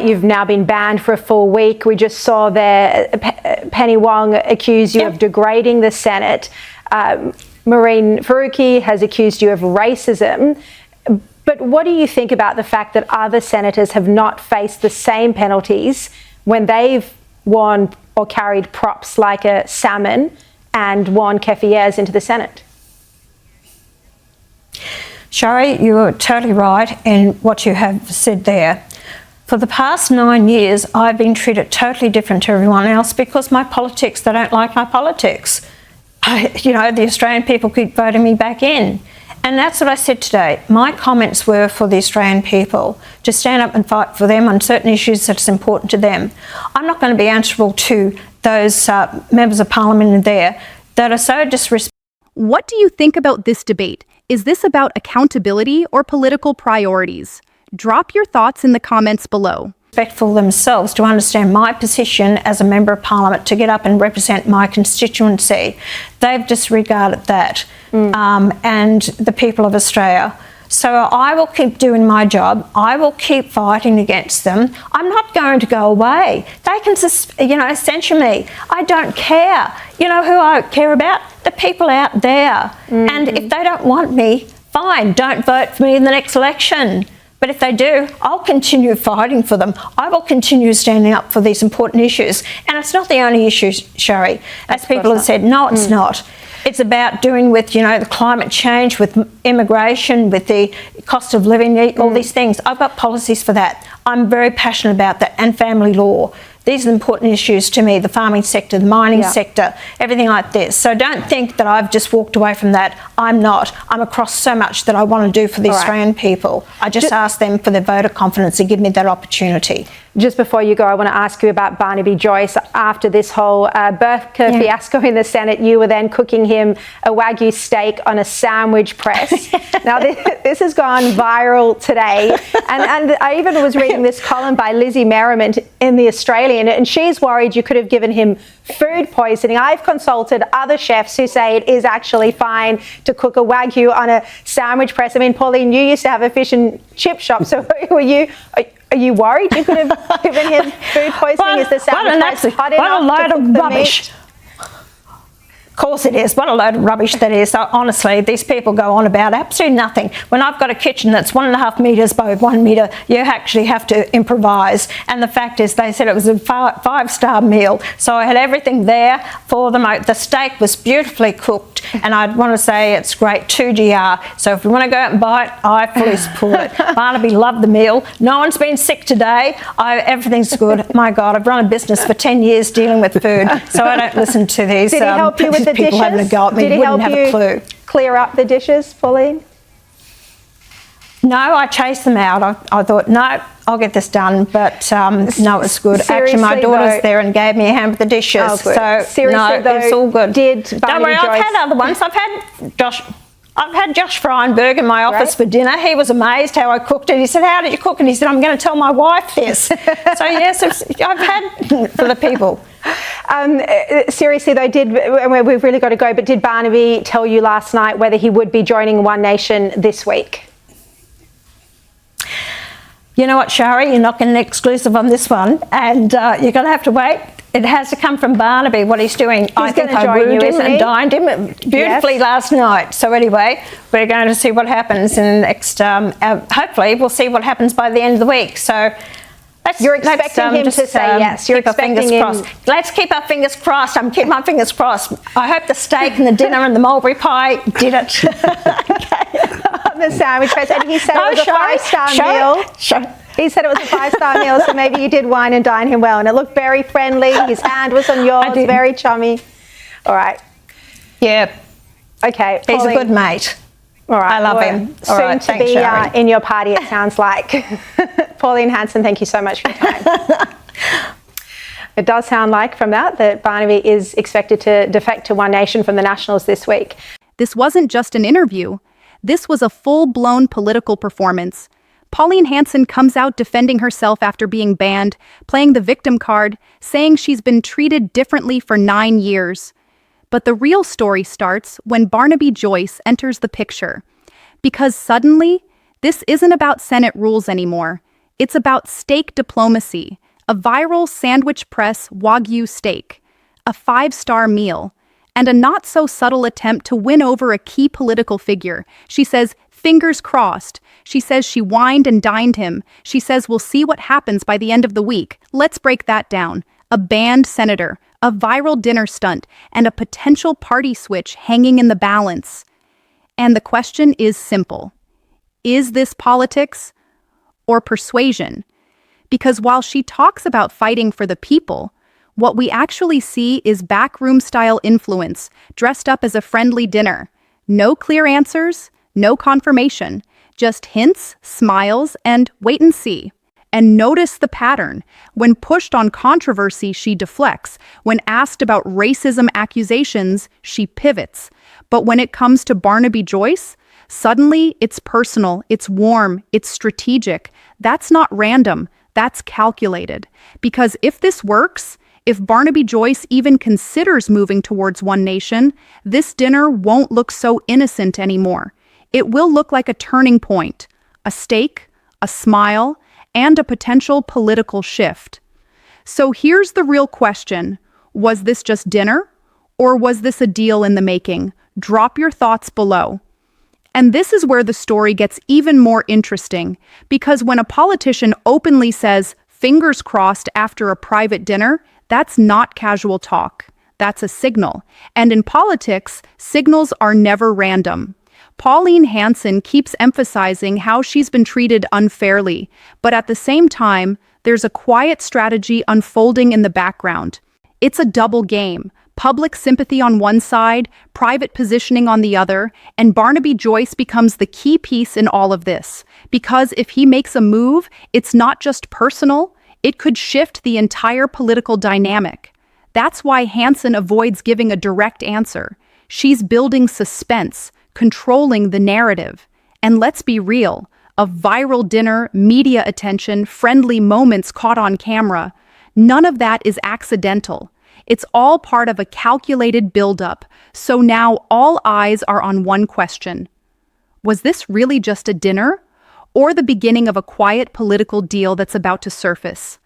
You've now been banned for a full week. We just saw there Penny Wong accuse you of degrading the Senate. Maureen Faruqi has accused you of racism. But what do you think about the fact that other senators have not faced the same penalties when they've worn or carried props like a salmon and worn keffiyehs into the Senate? Shari, you are totally right in what you have said there. For the past 9 years, I've been treated totally different to everyone else because my politics, they don't like my politics. The Australian people keep voting me back in. And that's what I said today. My comments were for the Australian people, to stand up and fight for them on certain issues that's important to them. I'm not going to be answerable to those members of parliament in there that are so disrespectful. What do you think about this debate? Is this about accountability or political priorities? Drop your thoughts in the comments below. Respectful themselves to understand my position as a member of parliament to get up and represent my constituency. They've disregarded that and the people of Australia. So I will keep doing my job. I will keep fighting against them. I'm not going to go away. They can, censure me. I don't care. You know who I care about? The people out there. And if they don't want me, fine, don't vote for me in the next election. But if they do, I'll continue fighting for them. I will continue standing up for these important issues. And it's not the only issue, Shari. As people have said, no, it's not. It's about doing with, the climate change, with immigration, with the cost of living, all these things. I've got policies for that. I'm very passionate about that, and family law. These are important issues to me, the farming sector, the mining sector, everything like this. So don't think that I've just walked away from that. I'm not. I'm across so much that I want to do for the Australian people. I just ask them for their voter confidence to give me that opportunity. Just before you go, I want to ask you about Barnaby Joyce. After this whole burqa fiasco in the Senate, you were then cooking him a Wagyu steak on a sandwich press. Now, this has gone viral today. And I even was reading this column by Lizzie Merriman in The Australian, and she's worried you could have given him food poisoning. I've consulted other chefs who say it is actually fine to cook a Wagyu on a sandwich press. I mean, Pauline, you used to have a fish and chip shop, so are you worried you could have given him food poisoning? Is the sandwich press hot enough? What a load of rubbish. Of course it is. What a load of rubbish that is. So honestly, these people go on about absolutely nothing. When I've got a kitchen that's 1.5 metres by 1 metre, you actually have to improvise. And the fact is, they said it was a 5-star meal. So I had everything there for them. The steak was beautifully cooked, and I'd want to say it's great 2GR. So if you want to go out and buy it, I fully support it. Barnaby loved the meal. No one's been sick today. Everything's good. My God, I've run a business for 10 years dealing with food, so I don't listen to these. Did he help you with the people dishes? having a go at me, Did he wouldn't help have you a clue. Clear up the dishes, Pauline? No, I chased them out. I thought, no, I'll get this done, but no, it's good. Actually, my daughter's there and gave me a hand with the dishes. Oh, good. So Seriously, though, it's all good. Don't worry, I've had other ones. I've had Josh Frydenberg in my office for dinner. He was amazed how I cooked it. He said, how did you cook it? He said, I'm going to tell my wife this. So yes, I've had for the people. Seriously though, we've really got to go, but did Barnaby tell you last night whether he would be joining One Nation this week? You know what, Shari, you're not getting an exclusive on this one, and you're going to have to wait. It has to come from Barnaby, what he's doing. I think I wooed him and dined him beautifully last night. So anyway, we're going to see what happens in the next, hopefully we'll see what happens by the end of the week. So you're expecting him to say yes. You're expecting him. Let's keep our fingers crossed. I'm keeping my fingers crossed. I hope the steak and the dinner and the mulberry pie did it. The sandwich press, and he said it was a 5-star meal. He said it was a 5-star meal, so maybe you did wine and dine him well, and it looked very friendly. His hand was on yours, very chummy. All right. Yeah. Okay. He's a good mate. All right. I love him. Soon to be in your party, it sounds like. Pauline Hanson, thank you so much for your time. It does sound like from that Barnaby is expected to defect to One Nation from the Nationals this week. This wasn't just an interview. This was a full-blown political performance. Pauline Hanson comes out defending herself after being banned, playing the victim card, saying she's been treated differently for 9 years. But the real story starts when Barnaby Joyce enters the picture. Because suddenly, this isn't about Senate rules anymore. It's about steak diplomacy, a viral sandwich press Wagyu steak, a 5-star meal, and a not-so-subtle attempt to win over a key political figure. She says, fingers crossed. She says she wined and dined him. She says we'll see what happens by the end of the week. Let's break that down. A banned senator, a viral dinner stunt, and a potential party switch hanging in the balance. And the question is simple. Is this politics or persuasion? Because while she talks about fighting for the people, what we actually see is backroom-style influence, dressed up as a friendly dinner. No clear answers, no confirmation, just hints, smiles, and wait and see. And notice the pattern. When pushed on controversy, she deflects. When asked about racism accusations, she pivots. But when it comes to Barnaby Joyce, suddenly it's personal, it's warm, it's strategic. That's not random, that's calculated. Because if this works, if Barnaby Joyce even considers moving towards one nation, this dinner won't look so innocent anymore. It will look like a turning point, a stake, a smile, and a potential political shift. So here's the real question. Was this just dinner? Or was this a deal in the making? Drop your thoughts below. And this is where the story gets even more interesting, because when a politician openly says, fingers crossed after a private dinner, that's not casual talk. That's a signal. And in politics, signals are never random. Pauline Hanson keeps emphasizing how she's been treated unfairly, but at the same time, there's a quiet strategy unfolding in the background. It's a double game. Public sympathy on one side, private positioning on the other, and Barnaby Joyce becomes the key piece in all of this. Because if he makes a move, it's not just personal, it could shift the entire political dynamic. That's why Hanson avoids giving a direct answer. She's building suspense, controlling the narrative. And let's be real, a viral dinner, media attention, friendly moments caught on camera, none of that is accidental. It's all part of a calculated buildup, so now all eyes are on one question. Was this really just a dinner, or the beginning of a quiet political deal that's about to surface?